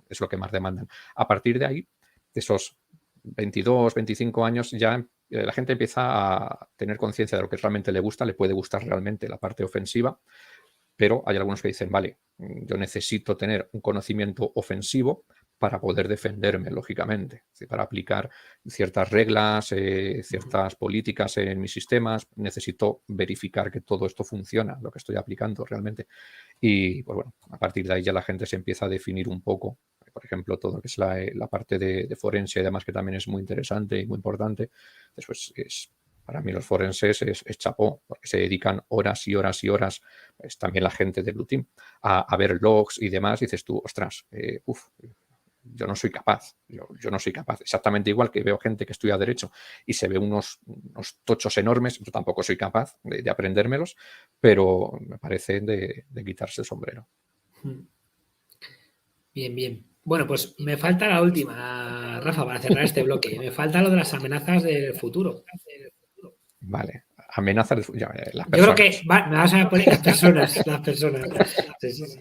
es lo que más demandan. A partir de ahí, de esos 22, 25 años, ya la gente empieza a tener conciencia de lo que realmente le gusta, le puede gustar realmente la parte ofensiva, pero hay algunos que dicen, vale, yo necesito tener un conocimiento ofensivo para poder defenderme, lógicamente. Es decir, para aplicar ciertas reglas, ciertas políticas en mis sistemas, necesito verificar que todo esto funciona, lo que estoy aplicando realmente. Y pues bueno, a partir de ahí ya la gente se empieza a definir un poco, por ejemplo, todo lo que es la parte de forense y demás, que también es muy interesante y muy importante. Después para mí los forenses es chapó, porque se dedican horas y horas y horas, pues también la gente de Blue Team, a ver logs y demás. Y dices tú, ostras, yo no soy capaz, yo no soy capaz. Exactamente igual que veo gente que estudia Derecho y se ve unos tochos enormes, yo tampoco soy capaz de aprendérmelos, pero me parece de quitarse el sombrero. Bien, bien. Bueno, pues me falta la última, Rafa, para cerrar este bloque. Me falta lo de las amenazas del futuro. Vale, amenazas las Yo creo personas. que me vas a poner las personas. Sí, sí, sí.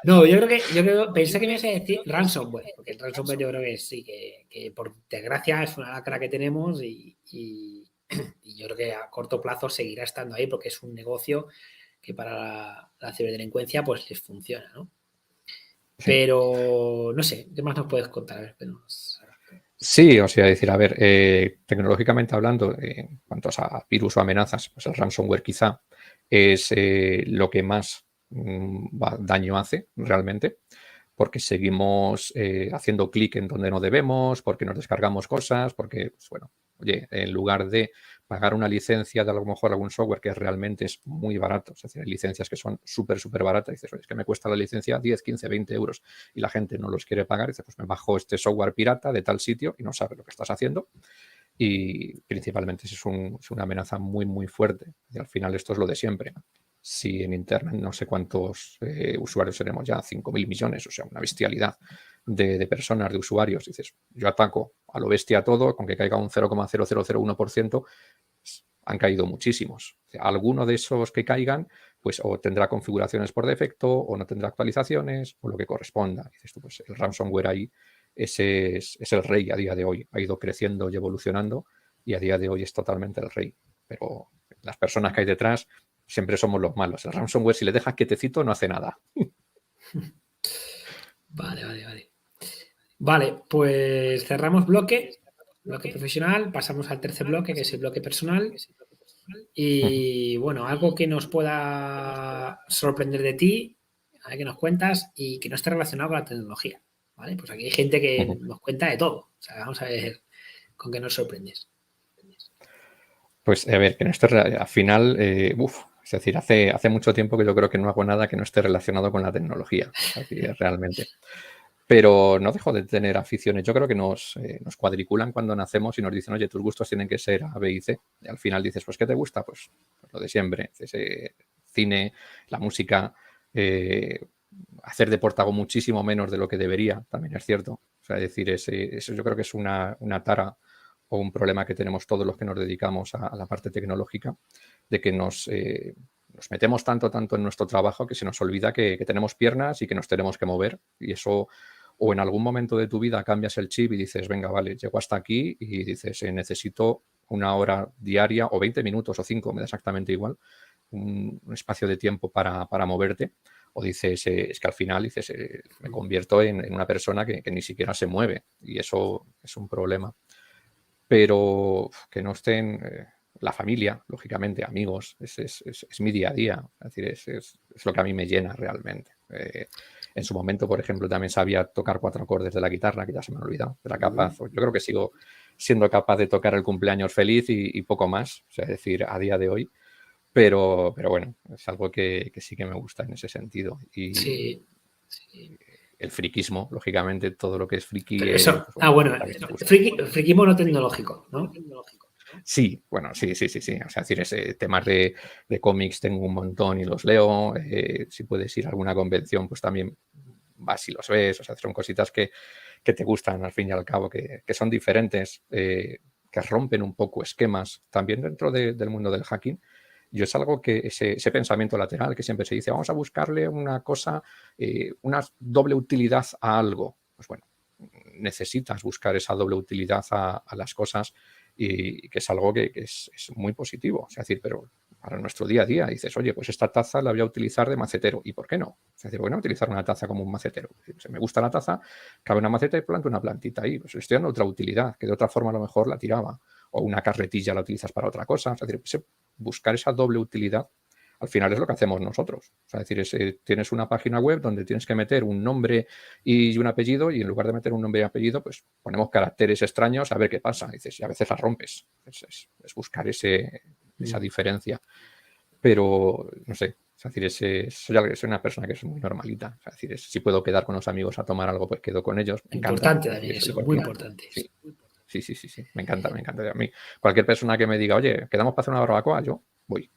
No, yo creo, pensé que me ibas a decir ransomware, porque el ransomware yo creo que sí, que por desgracia es una lacra que tenemos y yo creo que a corto plazo seguirá estando ahí porque es un negocio que para la ciberdelincuencia pues les funciona, ¿no? Sí. Pero no sé, ¿qué más nos puedes contar? A ver, Sí, o sea, decir, a ver, tecnológicamente hablando, en cuanto a virus o amenazas, pues el ransomware quizá es lo que más daño hace realmente, porque seguimos haciendo clic en donde no debemos, porque nos descargamos cosas, porque, pues, bueno, oye, en lugar de pagar una licencia de a lo mejor algún software que realmente es muy barato, es decir, hay licencias que son súper baratas, y dices, oye, es que me cuesta la licencia 10, 15, 20 euros y la gente no los quiere pagar, y dices, pues me bajo este software pirata de tal sitio y no sabes lo que estás haciendo. Y principalmente es una amenaza muy fuerte. Y al final esto es lo de siempre. Si en Internet no sé cuántos usuarios tenemos ya, 5.000 millones, o sea, una bestialidad de personas, de usuarios. Dices, yo ataco a lo bestia todo, con que caiga un 0,0001%, han caído muchísimos. O sea, alguno de esos que caigan, pues o tendrá configuraciones por defecto, o no tendrá actualizaciones, o lo que corresponda. Dices tú, pues el ransomware ahí ese es el rey a día de hoy. Ha ido creciendo y evolucionando y a día de hoy es totalmente el rey. Pero las personas que hay detrás siempre somos los malos. El ransomware, si le dejas quietecito, no hace nada. Vale. Vale, pues cerramos bloque profesional, pasamos al tercer bloque, que es el bloque personal. Y bueno, algo que nos pueda sorprender de ti, a ver qué nos cuentas y que no esté relacionado con la tecnología. ¿Vale? Pues aquí hay gente que nos cuenta de todo. O sea, vamos a ver con qué nos sorprendes. Pues a ver, que no esté al final, es decir, hace mucho tiempo que yo creo que no hago nada que no esté relacionado con la tecnología, así es, realmente. Pero no dejo de tener aficiones. Yo creo que nos cuadriculan cuando nacemos y nos dicen, oye, tus gustos tienen que ser A, B y C. Y al final dices, pues, ¿qué te gusta? Pues lo de siempre. Cine, la música, hacer deporte hago muchísimo menos de lo que debería, también es cierto. O sea, es decir, eso yo creo que es una tara o un problema que tenemos todos los que nos dedicamos a la parte tecnológica, de que nos metemos tanto en nuestro trabajo que se nos olvida que tenemos piernas y que nos tenemos que mover. Y eso, o en algún momento de tu vida cambias el chip y dices, venga, vale, llego hasta aquí, y dices, necesito una hora diaria o 20 minutos o 5, me da exactamente igual, un espacio de tiempo para moverte. O dices, es que al final dices, me convierto en una persona que ni siquiera se mueve, y eso es un problema. Pero que no estén la familia, lógicamente, amigos, es mi día a día. Es decir, es lo que a mí me llena realmente. En su momento, por ejemplo, también sabía tocar 4 acordes de la guitarra, que ya se me han olvidado. Era capaz, yo creo que sigo siendo capaz de tocar el cumpleaños feliz y poco más, o sea, es decir, a día de hoy. Pero bueno, es algo que sí que me gusta en ese sentido. Y Sí. el friquismo, lógicamente, todo lo que es friki, Pero eso, pues bueno, bueno, también me gusta. friquismo no tecnológico, ¿no? Sí, bueno, sí. O sea, es decir, temas de cómics tengo un montón y los leo. Si puedes ir a alguna convención, pues también vas y los ves. O sea, son cositas que te gustan al fin y al cabo, que son diferentes, que rompen un poco esquemas también dentro del mundo del hacking. Yo es algo que ese pensamiento lateral que siempre se dice, vamos a buscarle una cosa, una doble utilidad a algo. Pues bueno, necesitas buscar esa doble utilidad a las cosas, y que es algo que es muy positivo. Es decir, pero para nuestro día a día. Dices, oye, pues esta taza la voy a utilizar de macetero. ¿Y por qué no? Es decir, ¿por qué no utilizar una taza como un macetero? Es decir, pues, me gusta la taza, cabe una maceta y planto una plantita ahí. Pues le estoy dando otra utilidad, que de otra forma a lo mejor la tiraba. O una carretilla la utilizas para otra cosa. Es decir, pues, buscar esa doble utilidad al final es lo que hacemos nosotros. O sea, es decir, tienes una página web donde tienes que meter un nombre y un apellido, y en lugar de meter un nombre y apellido, pues ponemos caracteres extraños a ver qué pasa. Dices, y a veces las rompes. Es buscar esa diferencia. Pero, no sé, es decir, soy una persona que es muy normalita. Es decir, si puedo quedar con los amigos a tomar algo, pues quedo con ellos. Me Importante encanta. también eso, muy importante. Sí. Sí. Me encanta. A mí, cualquier persona que me diga, oye, quedamos para hacer una barbacoa, yo voy.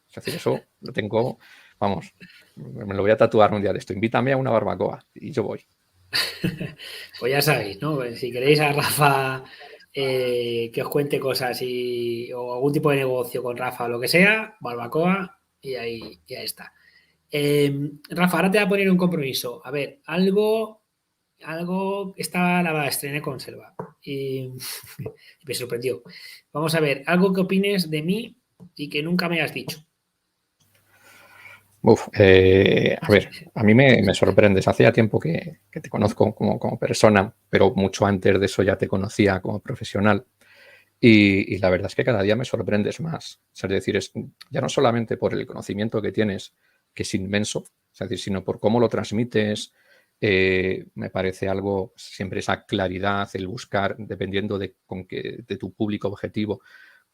Es decir, eso lo tengo, vamos, me lo voy a tatuar un día de esto. Invítame a una barbacoa y yo voy. Pues ya sabéis, ¿no? Si queréis a Rafa que os cuente cosas o algún tipo de negocio con Rafa o lo que sea, barbacoa y ahí está. Rafa, ahora te voy a poner un compromiso. A ver, algo estaba la estrené con Selva y me sorprendió. Vamos a ver, algo que opines de mí y que nunca me has dicho. A ver, a mí me sorprendes. Hace ya tiempo que te conozco como persona, pero mucho antes de eso ya te conocía como profesional. Y la verdad es que cada día me sorprendes más. Es decir, ya no solamente por el conocimiento que tienes, que es inmenso, es decir, sino por cómo lo transmites. Me parece algo, siempre esa claridad, el buscar, dependiendo de tu público objetivo,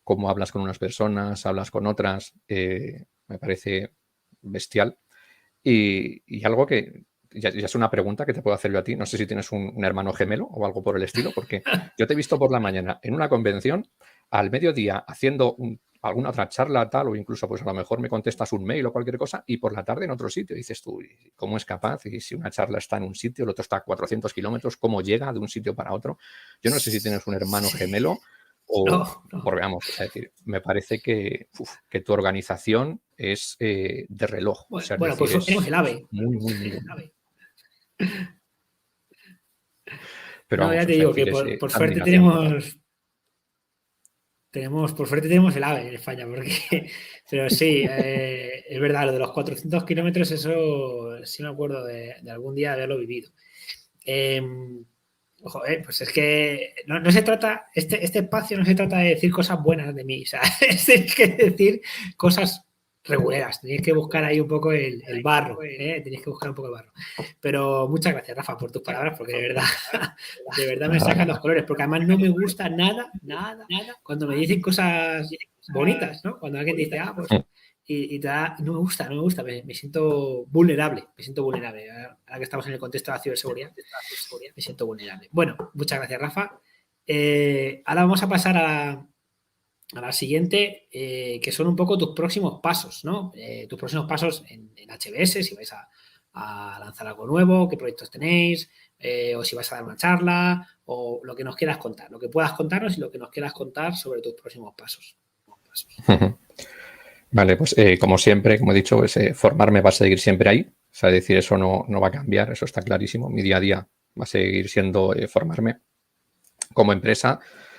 cómo hablas con unas personas, hablas con otras, me parece bestial. Y algo que ya es una pregunta que te puedo hacer yo a ti. No sé si tienes un hermano gemelo o algo por el estilo, porque yo te he visto por la mañana en una convención, al mediodía haciendo alguna otra charla tal, o incluso pues a lo mejor me contestas un mail o cualquier cosa, y por la tarde en otro sitio. Dices tú, ¿cómo es capaz? Y si una charla está en un sitio, el otro está a 400 kilómetros, ¿cómo llega de un sitio para otro? Yo no sé si tienes un hermano gemelo o veamos, es decir, me parece que tu organización es de reloj. Bueno, O sea, pues tenemos el AVE. muy. Pero no, vamos, ya te digo que por suerte tenemos el AVE en España, pero sí, es verdad, lo de los 400 kilómetros, eso sí me acuerdo de algún día haberlo vivido. Pues es que no se trata, este espacio no se trata de decir cosas buenas de mí, o sea, es que decir cosas reguleras, tenéis que buscar ahí un poco el barro, tenéis que buscar un poco el barro. Pero muchas gracias, Rafa, por tus palabras, porque de verdad me sacan los colores, porque además no me gusta nada cuando me dicen cosas bonitas, ¿no? Cuando alguien dice, pues y no me gusta, me siento vulnerable, ahora que estamos en el contexto de la ciberseguridad, me siento vulnerable. Bueno, muchas gracias, Rafa. Ahora vamos a pasar a la siguiente, que son un poco tus próximos pasos, ¿no? Tus próximos pasos en HBS, si vais a lanzar algo nuevo, qué proyectos tenéis, o si vas a dar una charla, o lo que nos quieras contar, lo que puedas contarnos y lo que nos quieras contar sobre tus próximos pasos. Vale, pues como siempre, como he dicho, formarme va a seguir siempre ahí. O sea, decir, eso no va a cambiar, eso está clarísimo. Mi día a día va a seguir siendo formarme. Como empresa,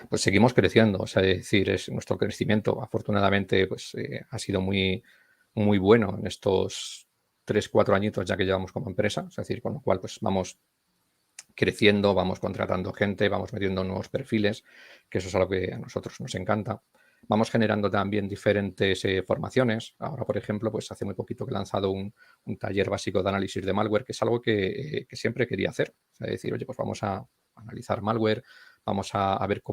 pues seguimos creciendo. O sea, es decir, nuestro crecimiento, afortunadamente, pues ha sido muy, muy bueno en estos 3-4 añitos ya que llevamos como empresa. Es decir, con lo cual, pues vamos creciendo, vamos contratando gente, vamos metiendo nuevos perfiles, que eso es algo que a nosotros nos encanta. Vamos generando también diferentes formaciones. Ahora, por ejemplo, pues hace muy poquito que he lanzado un taller básico de análisis de malware, que es algo que siempre quería hacer. O sea, decir, oye, pues vamos a analizar malware, vamos a ver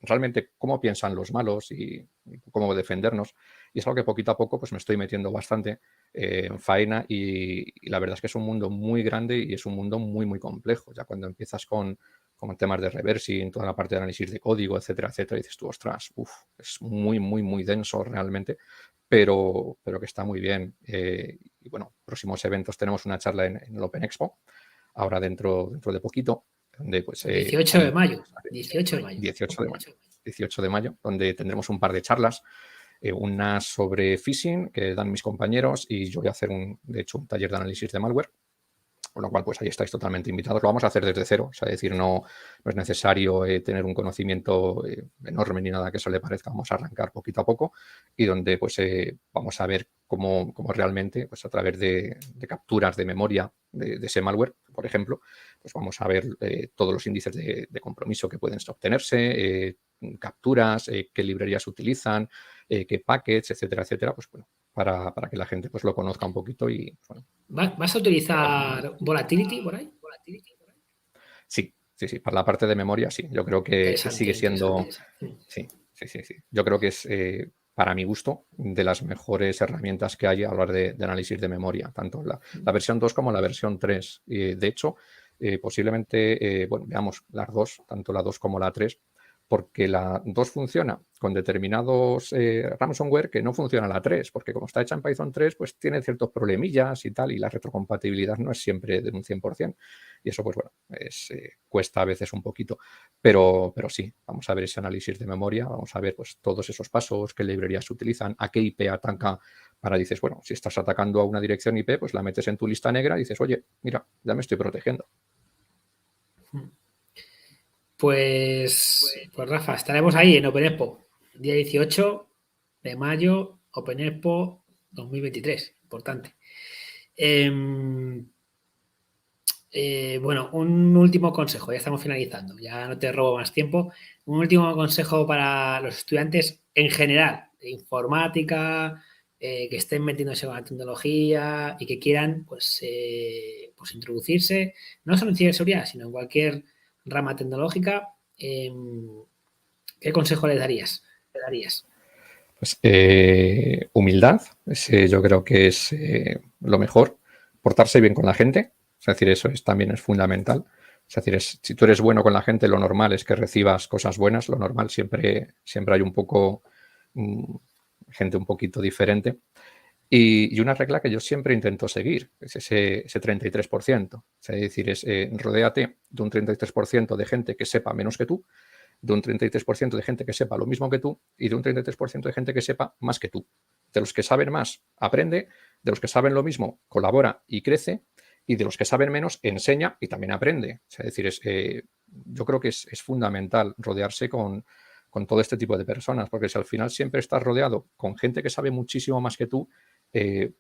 realmente cómo piensan los malos y cómo defendernos. Y es algo que poquito a poco pues me estoy metiendo bastante en faena y la verdad es que es un mundo muy grande y es un mundo muy, muy complejo. Ya cuando empiezas con temas de reversing, toda la parte de análisis de código, etcétera, dices tú, ostras, es muy, muy, muy denso realmente, pero que está muy bien. Y bueno, próximos eventos tenemos una charla en el Open Expo, ahora dentro de poquito, donde pues... 18 de mayo. 18 de mayo, donde tendremos un par de charlas, una sobre phishing que dan mis compañeros y yo voy a hacer de hecho un taller de análisis de malware. Con lo cual, pues ahí estáis totalmente invitados. Lo vamos a hacer desde cero, o sea, es decir, no es necesario tener un conocimiento enorme ni nada que eso le parezca. Vamos a arrancar poquito a poco y donde pues vamos a ver cómo realmente, pues a través de capturas de memoria de ese malware, por ejemplo, pues vamos a ver todos los índices de compromiso que pueden obtenerse, capturas, qué librerías utilizan, qué packets, etcétera, etcétera, pues bueno, para que la gente pues lo conozca un poquito y bueno. ¿Vas a utilizar Volatility por ahí? Sí, para la parte de memoria sí, yo creo que sigue siendo, sí. Yo creo que es, para mi gusto, de las mejores herramientas que hay a hablar de análisis de memoria, tanto la versión 2 como la versión 3. De hecho, posiblemente, bueno, veamos las dos, tanto la 2 como la 3, porque la 2 funciona con determinados ransomware que no funciona la 3, porque como está hecha en Python 3, pues tiene ciertos problemillas y tal, y la retrocompatibilidad no es siempre de un 100%. Y eso, pues bueno, cuesta a veces un poquito. Pero sí, vamos a ver ese análisis de memoria, vamos a ver pues todos esos pasos, qué librerías se utilizan, a qué IP ataca, para dices, bueno, si estás atacando a una dirección IP, pues la metes en tu lista negra y dices, oye, mira, ya me estoy protegiendo. Pues Rafa, estaremos ahí en Open Expo, día 18 de mayo, Open Expo 2023, importante. Bueno, un último consejo, ya estamos finalizando, ya no te robo más tiempo. Un último consejo para los estudiantes en general, de informática, que estén metiéndose con la tecnología y que quieran pues introducirse, no solo en ciberseguridad, sino en cualquier rama tecnológica. ¿Qué consejo les darías? Pues humildad, yo creo que es lo mejor. Portarse bien con la gente, es decir, eso también es fundamental. Es decir, si tú eres bueno con la gente, lo normal es que recibas cosas buenas, lo normal siempre hay un poco gente un poquito diferente. Y una regla que yo siempre intento seguir es ese 33%. Es decir, es rodéate de un 33% de gente que sepa menos que tú, de un 33% de gente que sepa lo mismo que tú y de un 33% de gente que sepa más que tú. De los que saben más, aprende, de los que saben lo mismo, colabora y crece, y de los que saben menos, enseña y también aprende. Es decir, yo creo que es fundamental rodearse con todo este tipo de personas, porque si al final siempre estás rodeado con gente que sabe muchísimo más que tú, te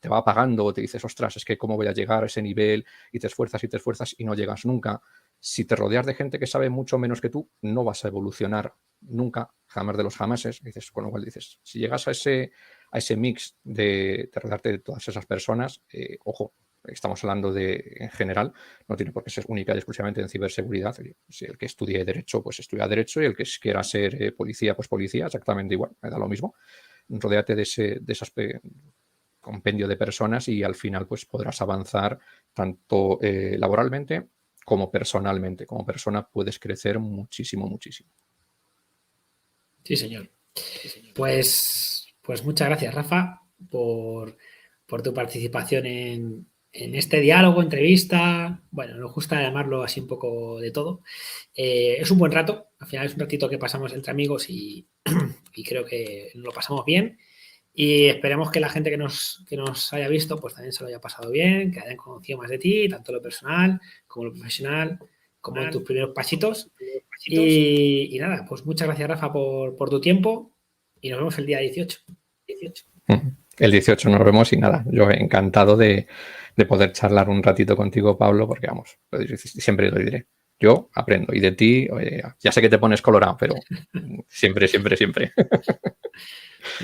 va apagando, te dices, ostras, es que cómo voy a llegar a ese nivel, y te esfuerzas y no llegas nunca. Si te rodeas de gente que sabe mucho menos que tú, no vas a evolucionar nunca, jamás de los jamases. Dices, con lo cual dices, si llegas a ese mix de rodearte de todas esas personas, ojo, estamos hablando de en general, no tiene por qué ser única y exclusivamente en ciberseguridad. Si el que estudie Derecho, pues estudia Derecho, y el que quiera ser policía, pues policía, exactamente igual, me da lo mismo. Rodéate de ese compendio de personas y al final pues podrás avanzar tanto laboralmente como personalmente. Como persona puedes crecer muchísimo, muchísimo. Sí, señor. Pues muchas gracias, Rafa, por tu participación en este diálogo, entrevista. Bueno, nos gusta llamarlo así un poco de todo. Es un buen rato, al final es un ratito que pasamos entre amigos y creo que lo pasamos bien. Y esperemos que la gente que nos haya visto pues también se lo haya pasado bien, que hayan conocido más de ti, tanto lo personal como lo profesional, como en tus primeros pasitos. Y nada, pues muchas gracias, Rafa, por tu tiempo y nos vemos el día 18. El 18 nos vemos y nada, yo encantado de poder charlar un ratito contigo, Pablo, porque vamos, siempre lo diré. Yo aprendo y de ti, oye, ya sé que te pones colorado, pero siempre.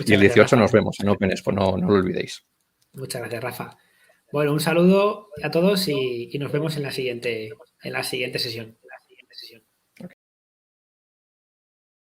Y el 18 nos vemos en Open Expo, no lo olvidéis. Muchas gracias, Rafa. Bueno, un saludo a todos y nos vemos en la siguiente sesión.